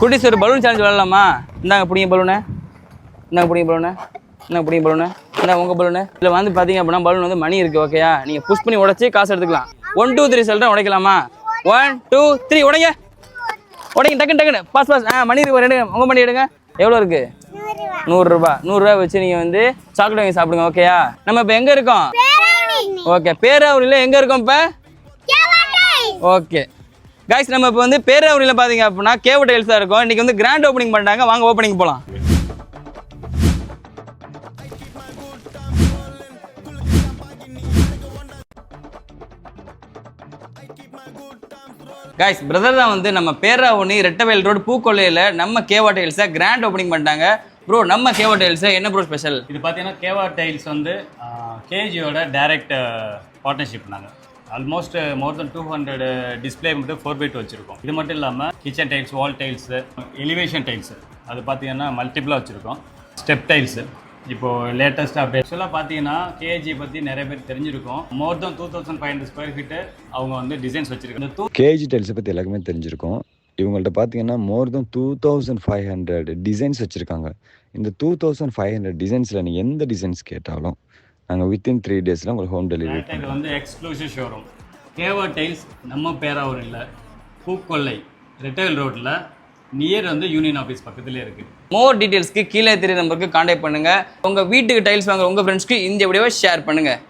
குட்டிஸ் ஒரு balloon challenge விளாடலாமா? இந்தாங்க பிடிங்க பலூனு, இந்தாங்க பிடிங்க பலூனு, இந்தாங்க பிடிங்க பலூனு, இந்தாங்க உங்கள் பலூனு. இதில் வந்து பார்த்தீங்க அப்படின்னா பலூன் வந்து மணி இருக்குது. ஓகேயா? நீங்கள் புஷ் பண்ணி உடச்சி காசு எடுத்துக்கலாம். 1 2 3 சொல்லிட்டு உடைக்கலாமா? 1 2 3 உடைங்க, உடைங்க டக்குன்னு டக்குன்னு பாஸ் பாஸ். மணி இருக்கு, எடுங்க உங்கள் மணி எடுங்க. எவ்வளோ இருக்குது? 100 ரூபா. 100 ரூபா வச்சு நீங்கள் வந்து சாக்லேட் வாங்கி சாப்பிடுங்க. ஓகேயா? நம்ம இப்போ எங்கே இருக்கோம்? ஓகே, பேராவூரில் எங்கே இருக்கோம் இப்போ? ஓகே கைஸ், நம்ம இப்போ வந்து பேராவூரில் பார்த்தீங்க அப்படின்னா கேவ் டைல்ஸ் தான் இருக்கும். இன்றைக்கி வந்து கிராண்ட் ஓப்பனிங் பண்ணிட்டாங்க. வாங்க ஓப்பனிங் போகலாம். கைஸ், பிரதர் தான் வந்து நம்ம பேராவூனி ரெட்டவேல் ரோடு பூக்கொல்லையில் நம்ம கேவா டைல்ஸை கிராண்ட் ஓப்பனிங் பண்ணிட்டாங்க. ப்ரோ, நம்ம கேவா டைல்ஸை என்ன ப்ரோ ஸ்பெஷல்? இது பார்த்தீங்கன்னா கேவா டைல்ஸ் வந்து கேஜியோட டைரக்ட் பார்ட்னர்ஷிப். நாங்கள் ஆல்மோஸ்ட் மோர் தென் 200 டிஸ்பிளே மட்டும் 4x2 வச்சுருக்கோம். இது மட்டும் இல்லாமல் கிச்சன் டைல்ஸ், வால் டைல்ஸு, எலிவேஷன் டைல்ஸு அது பார்த்தீங்கன்னா மல்டிபிளாக வச்சுருக்கோம். ஸ்டெப் டைல்ஸு இப்போது லேட்டஸ்ட் அப்டேட். ஆக்சுவலாக பார்த்தீங்கன்னா கேஜி பற்றி நிறைய பேர் தெரிஞ்சிருக்கும். மோர் தென் 2500 ஸ்கொயர் ஃபீட்டு அவங்க வந்து டிசைன்ஸ் வச்சுருக்காங்க. கேஜி டைல்ஸை பற்றி எல்லாருக்குமே தெரிஞ்சிருக்கும். இவங்கள்ட்ட பார்த்தீங்கன்னா மோர் தென் 2500 டிசைன்ஸ் வச்சுருக்காங்க. இந்த 2500 டிசைன்ஸில் நீங்கள் எந்த டிசைன்ஸ் கேட்டாலும் நாங்கள் வித்தின் 3 டேஸில் உங்களுக்கு ஹோம் டெலிவரி. இது வந்து எக்ஸ்க்ளூசிவ் ஷோரூம் கேவா டைல்ஸ். நம்ம பேராவூரில் பூக்கொல்லை ரெட்டவேல் ரோட்டில் நியர் வந்து யூனியன் ஆஃபீஸ் பக்கத்துலேயே இருக்குது. மோர் டீட்டெயில்ஸ்க்கு கீழே தெரிய நம்பருக்கு கான்டாக்ட் பண்ணுங்கள். உங்கள் வீட்டுக்கு டைல்ஸ் வாங்குற உங்கள் ஃப்ரெண்ட்ஸ்க்கு இந்த வீடியோவை ஷேர் பண்ணுங்கள்.